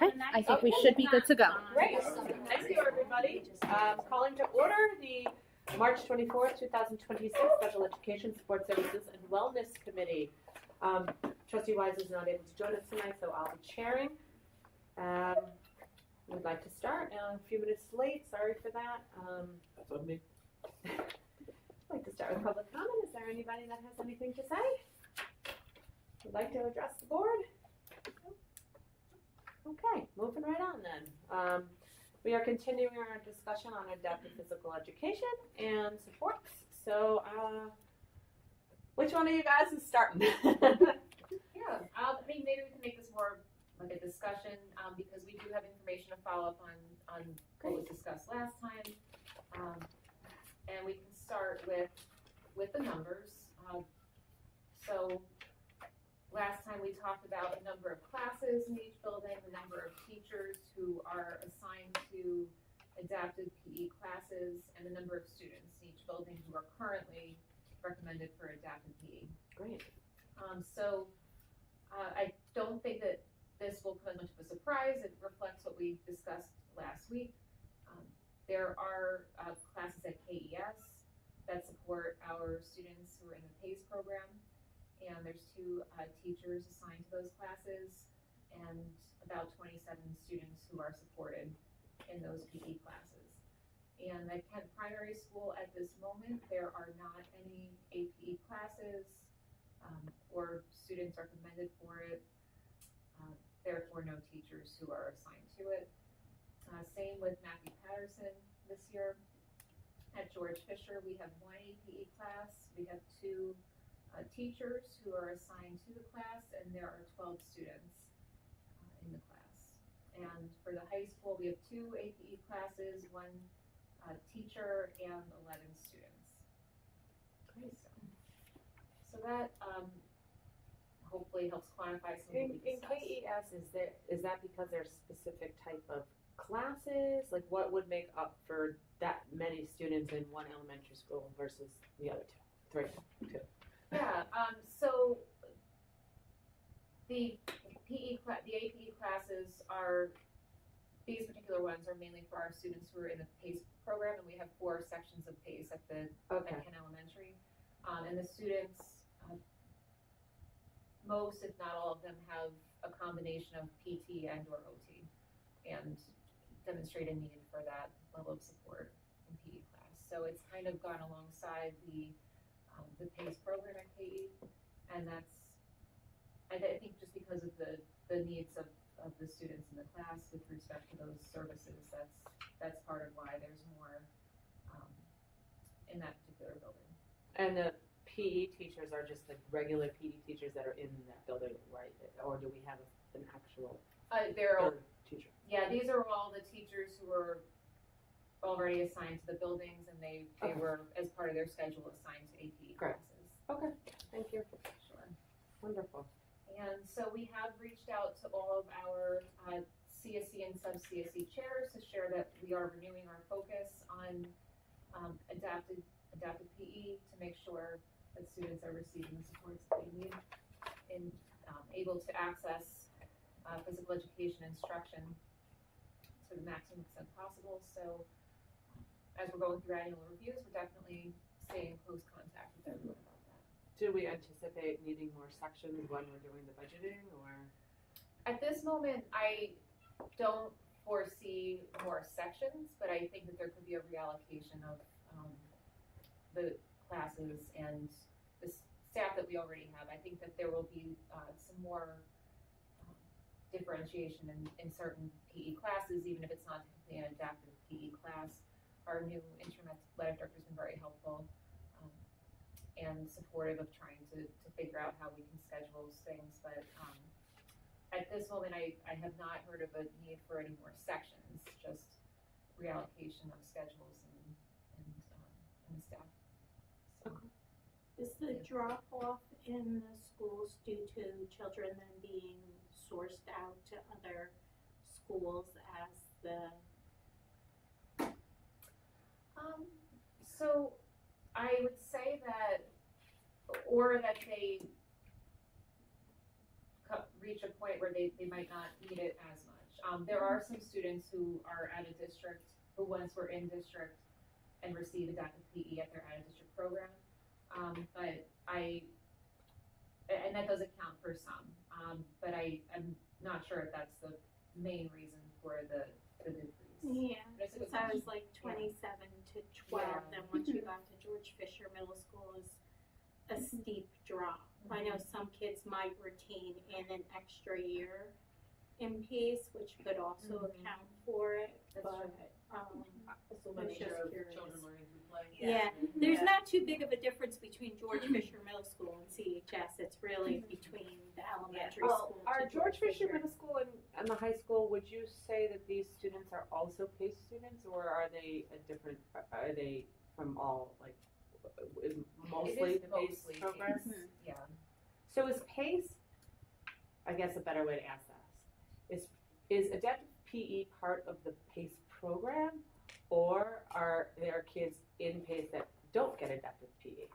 Okay, I think we should be good to go. Great. Thank you, everybody. Calling to order the March 24th, 2026 Special Education, Support Services, and Wellness Committee. Trustee Wise is not able to join us tonight, so I'll be chairing. We'd like to start a few minutes late. Sorry for that. That's on me. I'd like to start with public comment. Is there anybody that has anything to say? Would like to address the board? Okay, moving right on then. We are continuing our discussion on adaptive physical education and supports. So, which one of you guys is starting? Yeah, I mean, maybe we can make this more like a discussion because we do have information to follow up on what was discussed last time. And we can start with the numbers. So last time we talked about the number of classes in each building, the number of teachers who are assigned to adapted PE classes, and the number of students in each building who are currently recommended for adapted PE. Great. I don't think that this will come as much of a surprise. It reflects what we discussed last week. There are classes at KES that support our students who are in the PACE program, and there's 2 teachers assigned to those classes, and about 27 students who are supported in those PE classes. And at Kent Primary School at this moment, there are not any APE classes or students recommended for it, therefore no teachers who are assigned to it. Same with Matthew Patterson this year. At George Fisher, we have 1 APE class. We have 2 teachers who are assigned to the class, and there are 12 students in the class. And for the high school, we have 2 APE classes, 1 teacher, and 11 students. Great. So that hopefully helps quantify some of In the KES, is that because there's specific type of classes? Like, what would make up for that many students in one elementary school versus the other 2? 2. Yeah, so the APE classes are, these particular ones are mainly for our students who are in the PACE program, and we have 4 sections of PACE at Kent Elementary. And the students, most if not all of them, have a combination of PT and or OT and demonstrate a need for that level of support in PE class. So it's kind of gone alongside the PACE program at KE, and that's, I think just because of the needs of the students in the class with respect to those services, that's part of why there's more in that particular building. And the PE teachers are just the regular PE teachers that are in that building, right? Or do we have an actual third teacher? Yeah, these are all the teachers who were already assigned to the buildings, and they were, as part of their schedule, assigned to APE classes. Okay, thank you. Sure. Wonderful. And so we have reached out to all of our CSE and sub-CSE chairs to share that we are renewing our focus on adapted PE to make sure that students are receiving the supports that they need and able to access physical education instruction to the maximum extent possible. So as we're going through annual reviews, we're definitely staying in close contact with everyone about that. Do we anticipate needing more sections when we're doing the budgeting, or? At this moment, I don't foresee more sections, but I think that there could be a reallocation of the classes and the staff that we already have. I think that there will be some more differentiation in certain PE classes, even if it's not technically an adaptive PE class. Our new interim athletic director has been very helpful and supportive of trying to figure out how we can schedule those things. But at this moment, I have not heard of a need for any more sections, just reallocation of schedules and the staff. So, Is the drop off in the schools due to children then being sourced out to other schools as the? So I would say that, or that they reach a point where they might not need it as much. There are some students who are out of district, who once were in district and receive adaptive PE at their out of district program. And that does account for some, but I'm not sure if that's the main reason for the decrease. Yeah, But it's a good so I was question. like 27 to 12, Yeah. then once you got to George Fisher Middle School is a steep drop. I know some kids might retain in an extra year in PACE, which could also account for it, That's but, So many many of of children learning through play. yeah, there's not too big of a difference between George Fisher Middle School and CHS, it's really between the elementary school to Are George Fisher Fisher. Middle School and the high school, would you say that these students are also PACE students, or are they are they from all, like, is mostly It is the PACE mostly program? PACE, yeah. So is PACE, I guess a better way to ask that is adaptive PE part of the PACE program, or are there kids in PACE that don't get adaptive PE?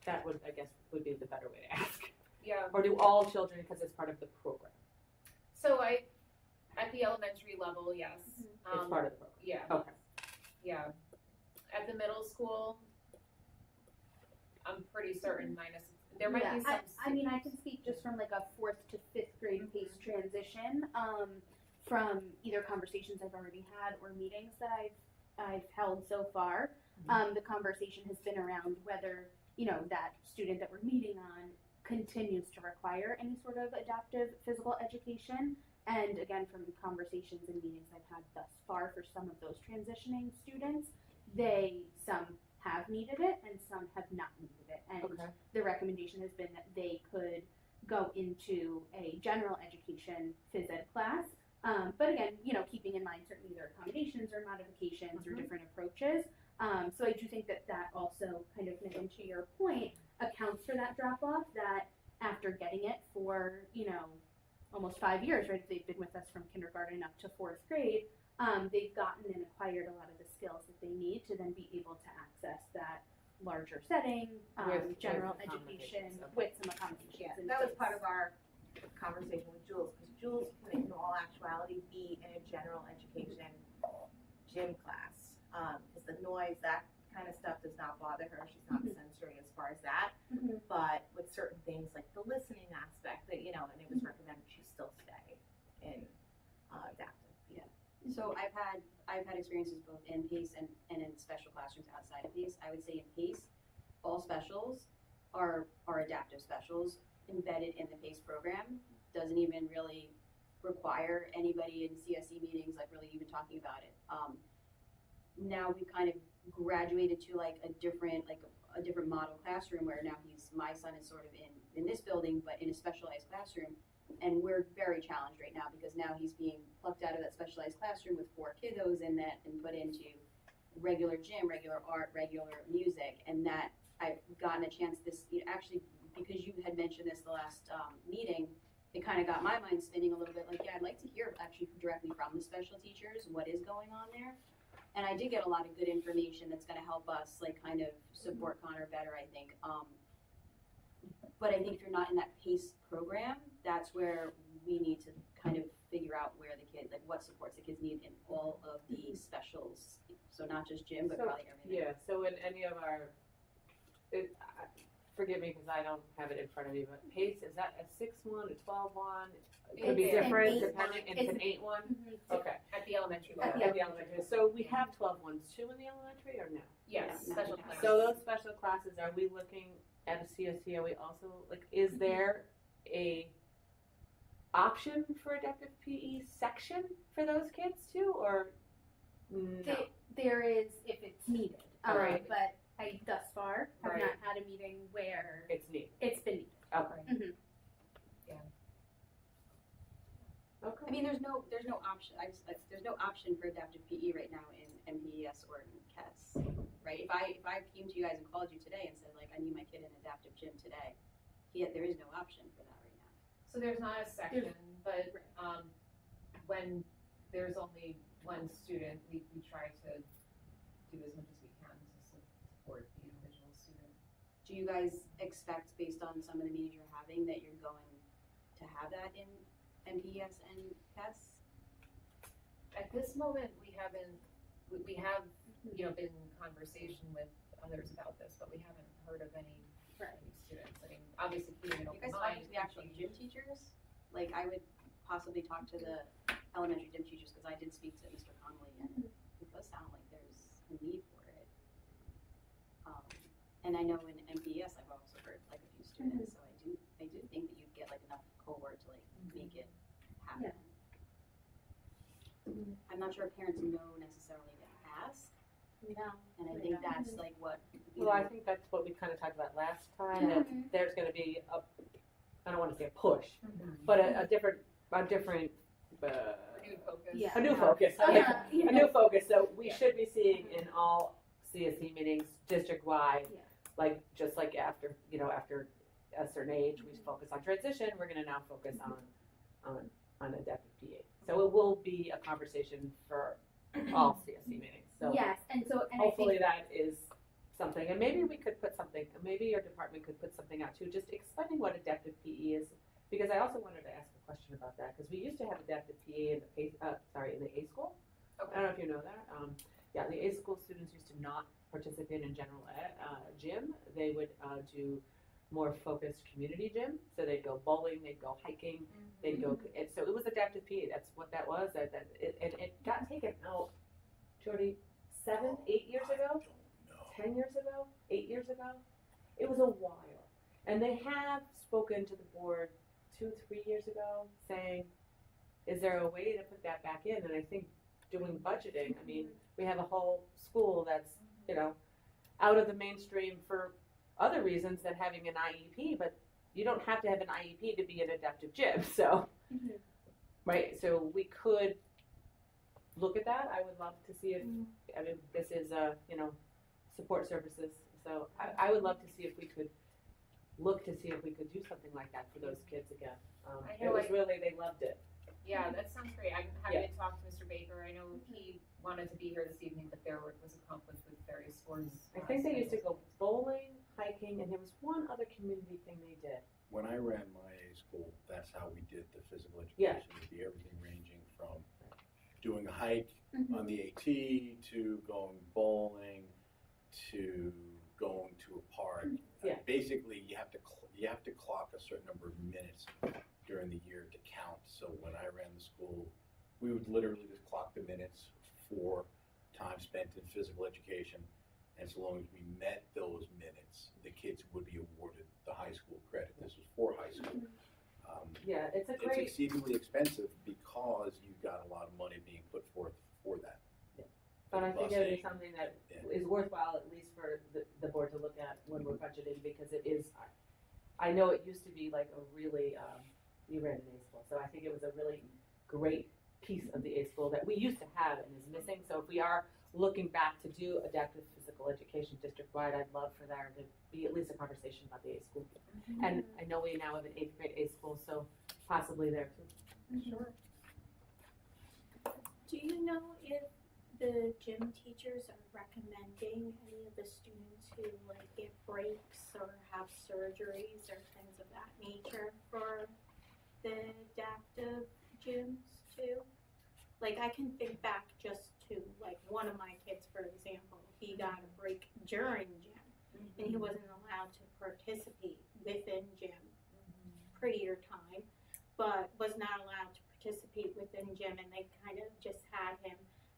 That would, I guess, would be the better way to ask. Yeah. Or do all children, because it's part of the program? So at the elementary level, yes. It's part of the program. Yeah. Okay. Yeah. At the middle school, I'm pretty certain there might be some. I mean, I can speak just from like a 4th to 5th grade PACE transition, from either conversations I've already had or meetings that I've held so far. The conversation has been around whether, that student that we're meeting on continues to require any sort of adaptive physical education. And again, from conversations and meetings I've had thus far for some of those transitioning students, some have needed it and some have not needed it. And Okay. the recommendation has been that they could go into a general education phys ed class. But again, keeping in mind certain either accommodations or modifications or different approaches. So I do think that also kind of, Megan, to your point, accounts for that drop off, that after getting it for, almost 5 years, right? They've been with us from kindergarten up to 4th grade. They've gotten and acquired a lot of the skills that they need to then be able to access that larger setting, With general accommodations, education, okay. with some accommodations. Yeah, in that was place. part of our conversation with Jules, because Jules can in all actuality be in a general education gym class. Because the noise, that kind of stuff does not bother her, she's not sensory as far as that. Mhm. But with certain things like the listening aspect, that, and it was recommended she still stay in adaptive. So I've had experiences both in PACE and in special classrooms outside of PACE. I would say in PACE, all specials are adaptive specials embedded in the PACE program. Doesn't even really require anybody in CSE meetings like really even talking about it. Now we've kind of graduated to like a different model classroom where now my son is sort of in this building but in a specialized classroom. And we're very challenged right now because now he's being plucked out of that specialized classroom with 4 kiddos in that and put into regular gym, regular art, regular music. And that I've gotten a chance actually, because you had mentioned this the last meeting, it kind of got my mind spinning a little bit like, yeah, I'd like to hear actually directly from the special teachers what is going on there. And I did get a lot of good information that's going to help us like kind of support Connor better, I think. But I think if you're not in that PACE program, that's where we need to kind of figure out where the kid, like what supports the kids need in all of the specials. So not just gym, but So, probably everything. Yeah, so in any of our, forgive me because I don't have it in front of me, but PACE, is that a 6-1, a 12-1? It could be It's an different 8-1. depending, it's an 8-1? Okay. At the elementary At level. the elementary, so we have 12-1s too in the elementary or no? Yes, Yeah, special no. class. So those special classes, are we looking at a CSE, are we also, like, is there a option for adaptive PE section for those kids too, or no? There is if it's needed, Right. but I thus far have Right. not had a meeting where It's neat. it's been needed. Okay. Mhm. Okay. I mean, there's no option. There's no option for adaptive PE right now in MPES or in KES, right? If I came to you guys and called you today and said like I need my kid in adaptive gym today, there is no option for that right now. So there's not a section, but when there's only one student, we try to do as much as we can to support the individual student. Do you guys expect, based on some of the meetings you're having, that you're going to have that in MPES and KES? this moment, we have, been in conversation with others about this, but we haven't heard of any students. I mean, obviously keeping an You open guys mind. talking to the actual gym teachers? Like, I would possibly talk to the elementary gym teachers, because I did speak to Mr. Conley, and it does sound like there's a need for it. And I know in MPES, I've also heard like a few students, so I do think that you'd get like enough cohort to like make it happen. I'm not sure if parents know necessarily to ask, No. and I think that's like what, Well, I think that's what we kind of talked about last time, that there's gonna be I don't wanna say a push, but a different, Renewed focus. Yeah. a new focus, a new focus, so we should be seeing in all CSE meetings, district-wide, Yeah. like, just like after a certain age, we focus on transition, we're gonna now focus on adaptive PE. So it will be a conversation for all CSE meetings, so Yes, and hopefully that is something, and maybe we could put something, maybe your department could put something out too, just explaining what adaptive PE is, because I also wanted to ask a question about that, because we used to have adaptive PE in the A school. Okay. I don't know if you know that. The A school students used to not participate in general ed, gym. They would do more focused community gym. So they'd go bowling, they'd go hiking, they'd go. So it was adaptive PE. That's what that was. It got taken out, Jody, 7, 8 years ago, 10 years ago, 8 years ago. It was a while, and they have spoken to the board 2, 3 years ago, saying, "Is there a way to put that back in?" And I think doing budgeting. I mean, we have a whole school that's, out of the mainstream for other reasons than having an IEP, but you don't have to have an IEP to be an adaptive gym. So, right, so we could look at that. I would love to see if, I mean, this is, support services. So I would love to see if we could look to see if we could do something like that for those kids again. It was really, they loved it. Yeah, that sounds great. I'm happy to talk to Mr. Baker. I know he wanted to be here this evening, but there was a conflict with various sports. I think they used to go bowling, hiking, and there was one other community thing they did. When I ran my A school, that's how we did the physical Yeah. education. It'd be everything ranging from doing a hike on the AT to going bowling to going to a park. Yeah. Basically, you have to clock a certain number of minutes during the year to count. So when I ran the school, we would literally just clock the minutes for time spent in physical education. And so long as we met those minutes, the kids would be awarded the high school credit. This was for high school. Yeah, it's a It's great. exceedingly expensive because you've got a lot of money being put forth for that. But I think it would be Busing. something that Yeah. is worthwhile, at least for the board to look at when we're budgeting, because it is, I know it used to be like a really, you ran an A school, so I think it was a really great piece of the A school that we used to have and is missing. So if we are looking back to do adaptive physical education district-wide, I'd love for there to be at least a conversation about the A school. And I know we now have an 8th grade A school, so possibly there too. Sure. Do you know if the gym teachers are recommending any of the students who like get breaks or have surgeries or things of that nature for the adaptive gyms too? Like I can think back just to like one of my kids, for example, he got a break during gym and he wasn't allowed to participate within gym prettier time, but was not allowed to participate within gym, and they kind of just had him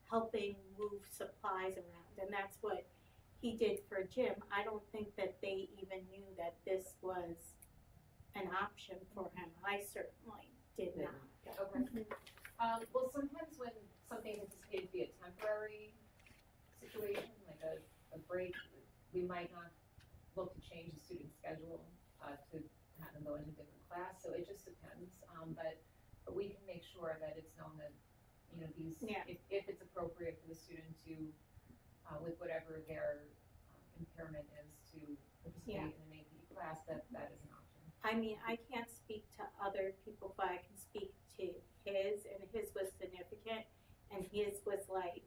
helping move supplies around, and that's what he did for gym. I don't think that they even knew that this was an option for him. I certainly did not. Okay. Well, sometimes when something is anticipated to be a temporary situation, like a break, we might not look to change the student's schedule to have them go into a different class. So it just depends. But we can make sure that it's known that if it's appropriate for the student to, with whatever their impairment is, to participate in an AP class, that is an option. I mean, I can't speak to other people, but I can speak to his, and his was significant, and his was like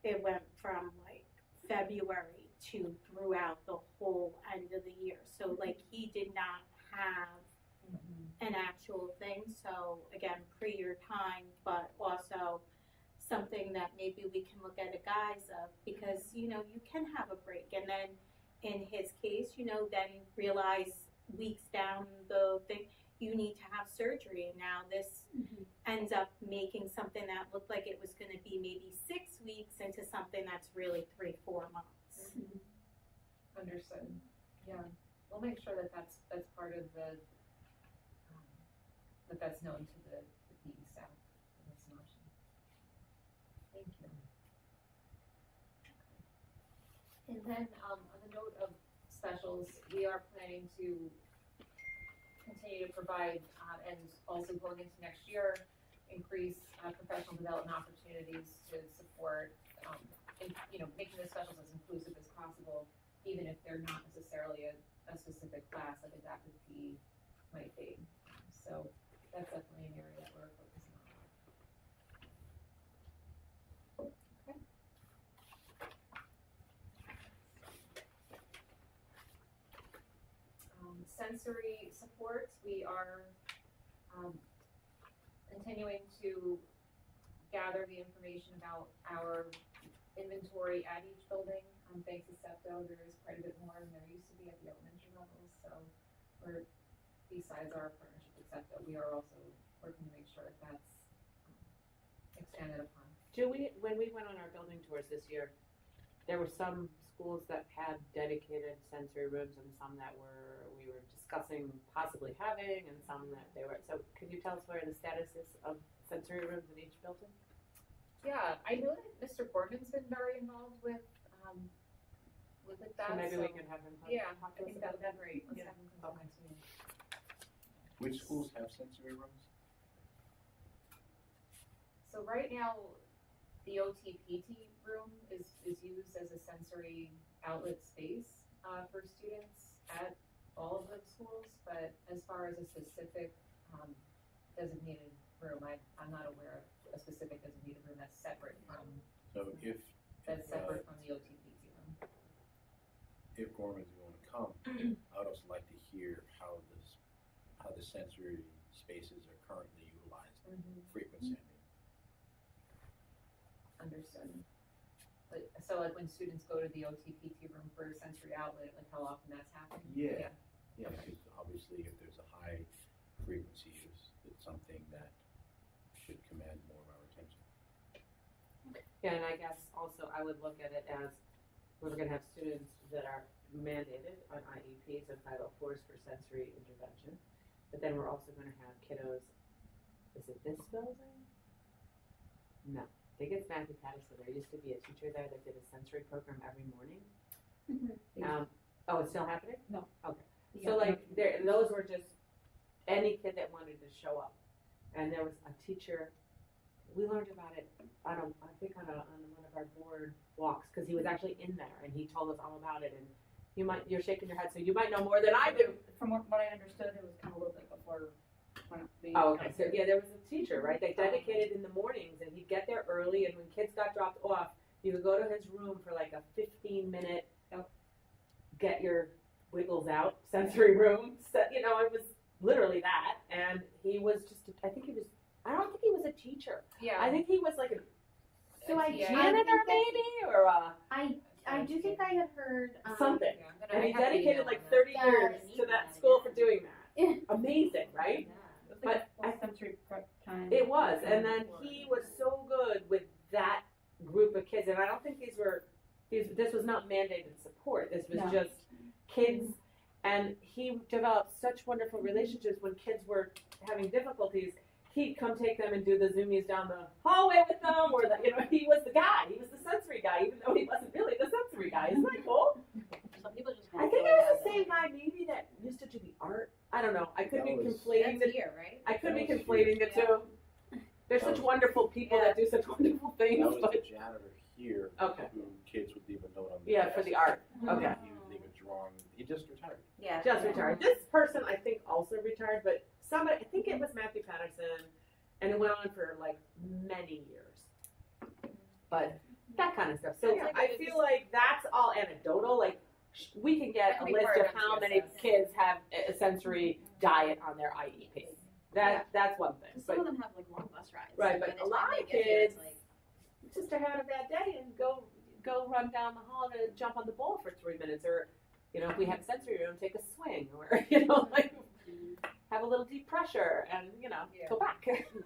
it went from like February to throughout the whole end of the year. So like he did not have an actual thing. So again, pre your time, but also something that maybe we can look at a guise of, because you know you can have a break, and then in his case, you know, then realize weeks down the thing you need to have surgery, and now this ends up making something that looked like it was going to be maybe 6 weeks into something that's really 3-4 months. Understood. Yeah, we'll make sure that that's part of the that's known to the PE staff. That's an option. Thank you. And then on the note of specials, we are planning to continue to provide and also going into next year, increase professional development opportunities to support, making the specials as inclusive as possible, even if they're not necessarily a specific class like adaptive PE might be. So that's definitely an area that we're focusing on. Okay. Sensory supports, we are continuing to gather the information about our inventory at each building. Thanks to SEPTO, there is quite a bit more than there used to be at the elementary levels. So we're, besides our partnership with SEPTO, we are also working to make sure that that's expanded upon. When we went on our building tours this year, there were some schools that had dedicated sensory rooms and some that we were discussing possibly having, and some that they were. So could you tell us where the status is of sensory rooms in each building? Yeah, I know that Mr. Boardman's been very involved with that. So maybe we can have him talk to us about that. Great. Let's have him come next meeting. Which schools have sensory rooms? So right now, the OTPT room is used as a sensory outlet space for students at all of the schools, but as far as a specific designated room, I'm not aware of a specific designated room that's separate from So if separate from the OTPT room. if Gorman's going to come, I would also like to hear how the sensory spaces are currently utilized, frequency. Understood. So like when students go to the OTPT room for a sensory outlet, like how often that's happening? Yeah, because obviously if there's a high frequency use, it's something that should command more of our attention. Yeah, and I guess also I would look at it as we're going to have students that are mandated on IEPs and 504s for sensory intervention, but then we're also going to have kiddos. Is it this building? No. I think it's Matthew Patterson. There used to be a teacher there that did a sensory program every morning. It's still happening? No. Okay. So those were just any kid that wanted to show up. And there was a teacher, we learned about it, I think on one of our board walks, because he was actually in there and he told us all about it. And you're shaking your head, so you might know more than I do. From what I understood, it was kind of a little bit before. Okay. So there was a teacher, right? They dedicated in the mornings, and he'd get there early. And when kids got dropped off, you could go to his room for like a 15-minute, get your wiggles out sensory room. So, it was literally that. And he was just, I don't think he was a teacher. Yeah. I think he was like a janitor maybe, or I do think I had heard something. Yeah, and he dedicated like 30 years to that school for doing that. Amazing, right? But sensory prep time. It was, and then he was so good with that group of kids, and I don't think this was not mandated support. This was just kids, and he developed such wonderful relationships when kids were having difficulties. He'd come take them and do the zoomies down the hallway with them, or he was the guy. He was the sensory guy, even though he wasn't really the sensory guy. Isn't that cool? Some people just I think it was the same guy maybe that used to do the art. I don't know. I could be conflating the here, right? I could be conflating the two. They're such wonderful people that do such wonderful things. That was the janitor here. Okay. Who kids would leave a note on the Yeah, for the art. Okay. He would leave a drawing. He just retired. Yeah. Just retired. This person I think also retired, but somebody, I think it was Matthew Patterson, and it went on for like many years. But that kind of stuff. So I feel like that's all anecdotal. Like we can get a list of how many kids have a sensory diet on their IEP. That's one thing. Some But of them have like long bus rides. Right, By but the a time lot they of get here, it's kids- like, just are having a bad day and go run down the hall to jump on the ball for 3 minutes, or if we have a sensory room, take a swing, or like have a little deep pressure and go back.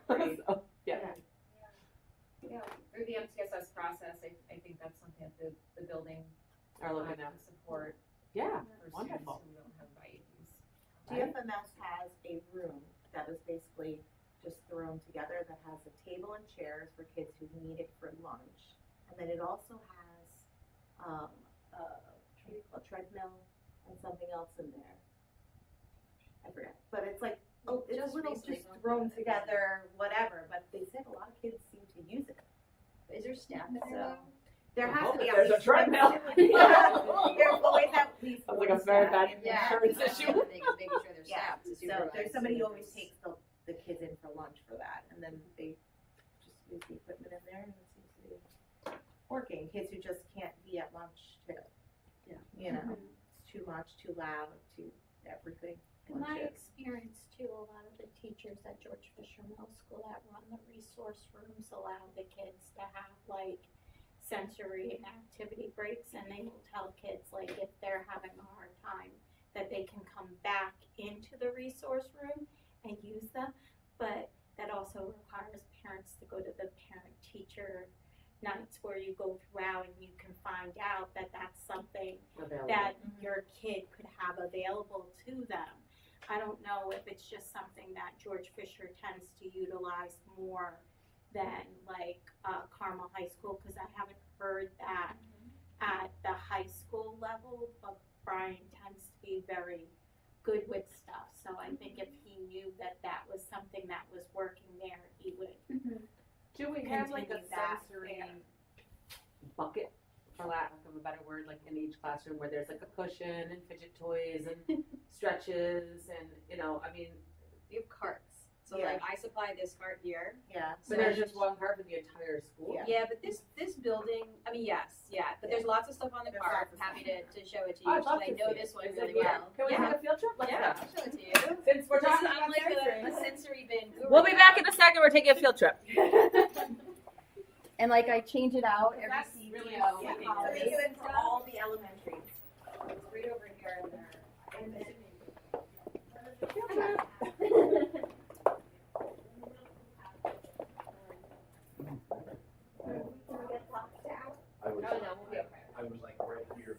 So, yeah. Yeah, through the MTSS process, I think that's something that the building Are looking at. support Yeah, for wonderful. students who don't have IEPs. DFMS has a room that is basically just thrown together that has a table and chairs for kids who need it for lunch. And then it also has a treadmill and something else in there. I forget. But it's like, it's Just a little recently just talked thrown about it. together, whatever. But they said a lot of kids seem to use it. is there staff in there So, though? there I has hope to be that at there's a least treadmill. There's always at least Sounds like one a very staff bad in Yeah, there. insurance that's issue. the thing, is making sure they're Yeah, staffed to So supervise. there's somebody who always students. takes the kids in for lunch for that, and then they just use the equipment in there, and it seems to be working. Kids who just can't be at lunch too. Yeah. It's too much, too loud, too everything. In my Lunches. experience too, a lot of the teachers at George Fisher Middle School that run the resource rooms allow the kids to have like sensory and activity breaks, and they will tell kids like if they're having a hard time that they can come back into the resource room and use them, but that also requires parents to go to the parent-teacher nights where you go throughout and you can find out that that's something Available. that your kid could have available to them. I don't know if it's just something that George Fisher tends to utilize more than like Carmel High School, because I haven't heard that at the high school level, but Brian tends to be very good with stuff. So I think if he knew that that was something that was working there, he would. Do we have like a continue that sensory there. bucket, for lack of a better word, like in each classroom where there's like a cushion and fidget toys and stretches and We have carts. So Yeah. like I supply this cart here. Yeah. but there's just one cart for the entire school. Yeah. Yeah, but this building, I mean, yes, but there's lots of stuff on the There's cart. lots of Happy to show it to you. I'd because love I to know see this it. one Is it really here? well. Can we Yeah. take a field trip? Let's Yeah, go. I'll show it to you. Since we're talking I'm about like sensory. a sensory bin guru. We'll be back in a second. We're taking a field trip. And like I change it out every That's CTO. really Yeah, sweet. so we do it for all the elementaries. It's right over here in there. I was, No, we'll be okay. I was like right here.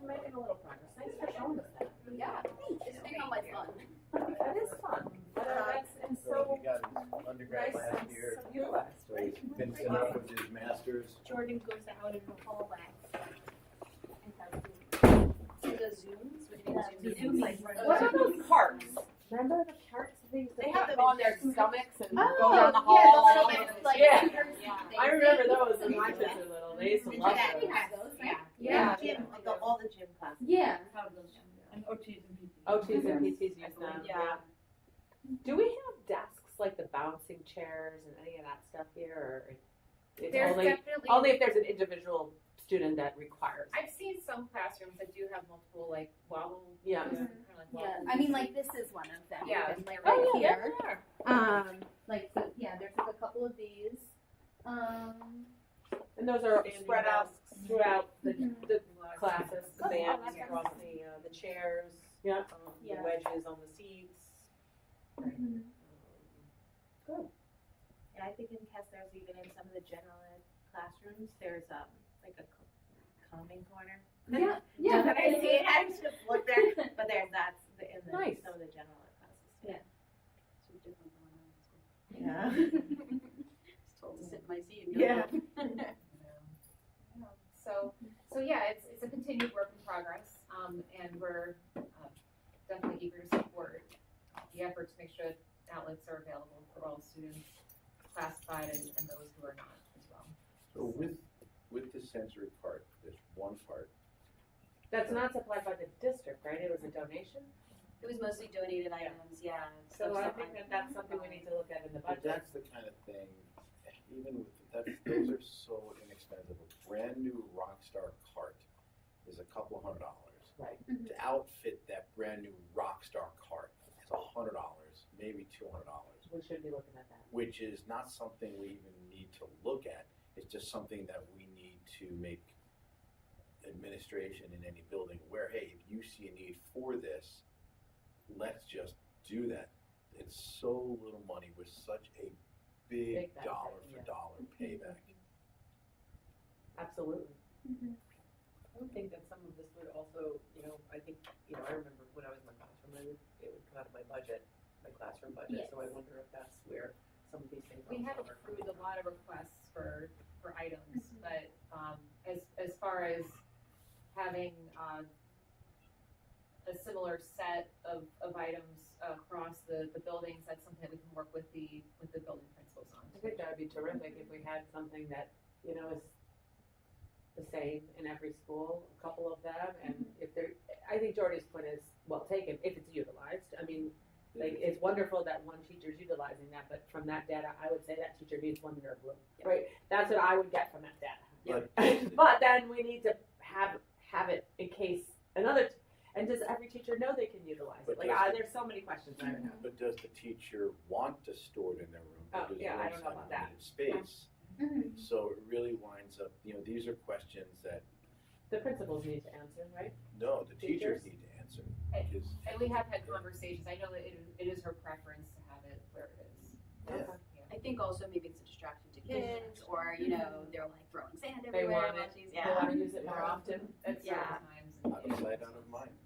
We're making a little progress. Thanks for showing us that. Yeah, it's been on my fun. That is fun. And So so he got his undergrad nice last and year, so utilized. so he's finishing up with his master's. Jordan goes out in the hallway and does So does go down the Oh, yeah, hall. the little bit, like, Yeah. fingers and I things. remember those when my kids were little. They used to love Yeah, we those. had those, right? Yeah, Yeah. gym, like all the gym classes. Yeah. And OTs and PTs. OTs and PTs use them. Yeah. Do we have desks like the bouncing chairs and any of that stuff here, or it's There's only definitely if there's an individual student that requires? I've seen some classrooms that do have multiple like wobble. Yeah. kind of like Yeah, wobble I mean, like, this is one of them. Yeah. even, like, Oh right yeah, here. there they are. Like, so, yeah, there's like a couple of these. And those are Standing spread out desks. throughout the Mhm. classes, the Oh, bands that's across the chairs, Yeah. the Yeah. wedges on the seats. Yeah, I think in Kessler's, even in some of the general ed classrooms, there's like a calming corner. Yeah, Yeah, yeah. when I see it, I just look there, but that's in the, Nice. some of the general ed classes. Yeah. So different than when I was in school. Yeah. Just told to sit in my seat and go. Yeah. So yeah, it's a continued work in progress, and we're definitely eager to support the effort to make sure outlets are available for all students, classified and those who are not as well. So with the sensory part, there's one part. That's not supplied by the district, right? It was a donation. It was mostly donated items, yeah. So I stuff think that's something we need to look at in the But budget. that's the kind of thing, even with, those are so inexpensive. A brand new Rockstar cart is a couple $100. Right. To outfit that brand new Rockstar cart is $100, maybe $200, We should be looking at that. which is not something we even need to look at. It's just something that we need to make administration in any building aware, hey, if you see a need for this, let's just do that. It's so little money with such a big Big benefit, dollar for yeah. dollar payback. Absolutely. I would think that some of this would also, I think, I remember when I was in my classroom, it would come out of my budget, my classroom budget, so I wonder if that's where some of these things We also have are. approved a lot of requests for items, but as far as having a similar set of items across the buildings, that's something that we can work with the building principals on. I think that would be terrific if we had something that, is the same in every school, a couple of them, and if they're, I think Jordy's point is well taken, if it's utilized. I mean, like, it's wonderful that one teacher's utilizing that, but from that data, I would say that teacher needs one in their room, right? That's what I would get from that data. But But then we need to have it in case another, and does every teacher know they can utilize it? But Like, does- there's so many questions I don't know. But does the teacher want to store it in their room? Oh, Because yeah, I rooms don't know have about that. limited Space, Mhm. so it really winds up, these are questions that, The principals need to answer, right? no, the teachers Teachers? need to answer. And- Because, And we have had conversations, I know that it is her preference to have it where it is. yeah, I think also maybe it's a distraction to kids, or, they're like throwing sand They everywhere. want while it, she's- they want to use it more Yeah. often. At certain Yeah. times. out of sight, out of mind.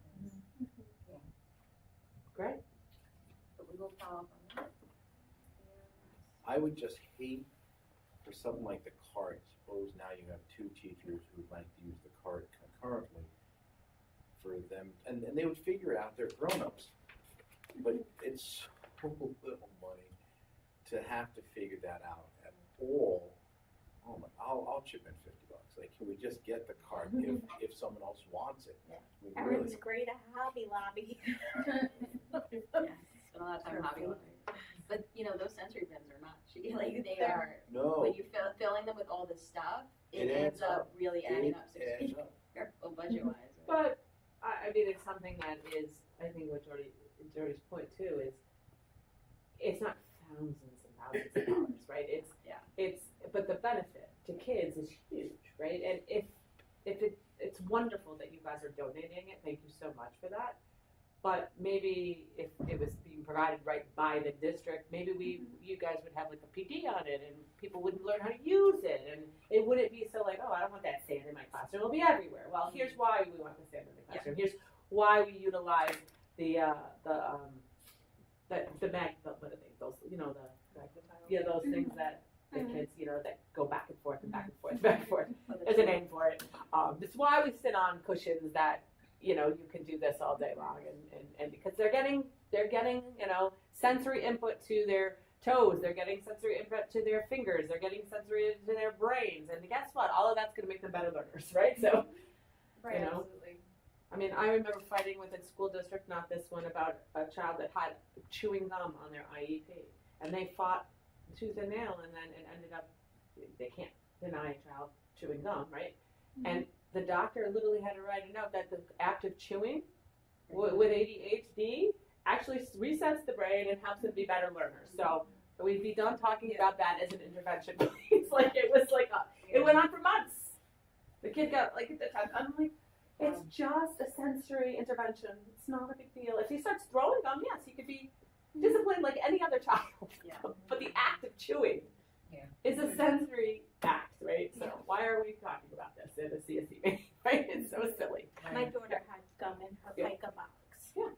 Great. But we will follow up on that. I would just hate for something like the cart, suppose now you have two teachers who would like to use the cart concurrently for them, and they would figure out they're grown-ups, but it's so little money to have to figure that out at all. Oh my, I'll chip in $50. Like, can we just get the cart if someone else wants it? Yeah. We Everyone's really, great at Hobby Lobby. Yeah, spend a lot of time in Hobby Lobby. But, those sensory bins are not cheap. Like, they are, no, when you filling them with all this stuff, it It ends adds up up. really adding it up. So adds up. careful budget-wise. But I mean, it's something that is, I think what Jordy's point too is, it's not thousands and thousands of dollars, right? But the benefit to kids is huge, right? And if it's wonderful that you guys are donating it, thank you so much for that. But maybe if it was being provided right by the district, maybe you guys would have like a PD on it, and people would learn how to use it, and it wouldn't be so like, oh, I don't want that sand in my classroom. It'll be everywhere. Well, here's why we want the sand in the classroom. Here's why we utilize what are they? Those, those things that the kids, that go back and forth and back and forth, back and forth. There's a name for it. It's why we sit on cushions that, you can do this all day long, and because they're getting, sensory input to toes, they're getting sensory input to their fingers, they're getting sensory into their brains, and guess what? All of that's gonna make them better learners, right? So, Right, you know. absolutely. I mean, I remember fighting with a school district, not this one, about a child that had chewing gum on their IEP. And they fought tooth and nail, and then it ended up, they can't deny a child chewing gum, right? And the doctor literally had to write a note that the act of chewing with ADHD actually resets the brain and helps them be better learners. So we'd be done talking about that as an intervention. It's like, it was like, it went on for months. The kid got like, I'm like, it's just a sensory intervention. It's not a big deal. If he starts throwing gum, yes, he could be disciplined like any other child. Yeah. But the act of chewing is a sensory act, right? So why are we talking about this in a CSE meeting, right? It's so silly. My daughter had gum in her Yeah. pica box. Yeah.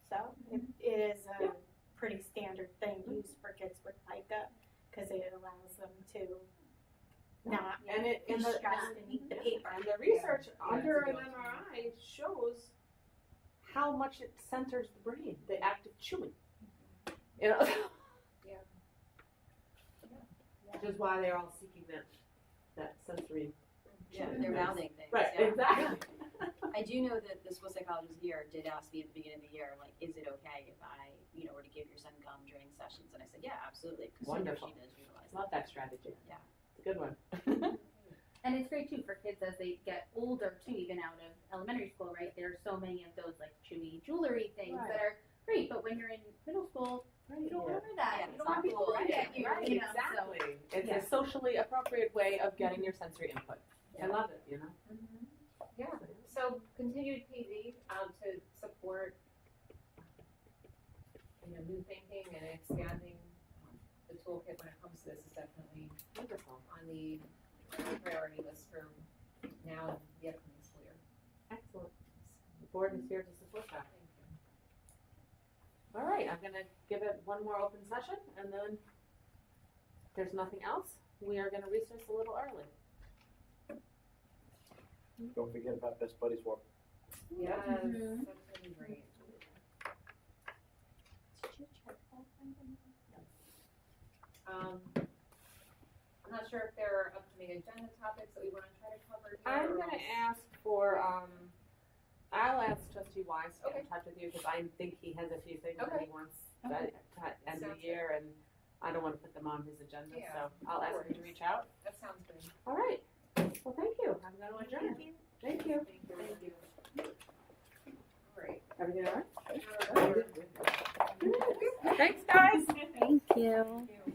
So it is a pretty standard thing used for kids with pica because it allows them to not And it be and the stressed and eat the paper. and the research under an MRI shows how much it centers the brain, the act of chewing. You know? Which is why they're all seeking that sensory. Yeah, they're mouthing things. Right, yeah. exactly. I do know that the school psychologist here did ask me at the beginning of the year, like, is it okay if I, were to give your son gum during sessions? And I said, yeah, absolutely. Because Wonderful. she does utilize Love that strategy. Yeah. It's a good one. And it's great too for kids as they get older too, even out of elementary school, right? There are so many of those like chewy jewelry things that are great, but when you're in middle school, you don't remember that. Yeah, you it's don't want not people cool, looking right? at you, Right, you know, exactly. so. It's Yeah. a socially appropriate way of getting your sensory input. I love it, you know? Yeah, so continued PD to support new thinking and expanding the toolkit when it comes to this is definitely Wonderful. on the priority list for now and the upcoming school year. Excellent. The board is here to support that. Thank you. All right, I'm gonna give it one more open session, and then if there's nothing else, we are gonna recess a little early. Don't forget about Best Buddies Walk. Yes, Mhm. that's gonna be great. I'm not sure if there are upcoming agenda topics that we want to try to cover here. I'm or gonna else- ask for, I'll ask Trustee Wise to get Okay. in touch with you, because I think he has a few things that Okay. he wants Okay. to end the Sounds good. year, and I don't wanna put them on his agenda, Yeah, so I'll of ask him to course. reach out. That sounds good. All right, well, thank you, I'm gonna adjourn. Thank you. Thank you. All right. Everything all right? All right. Thanks, guys. Thank you. Thank you.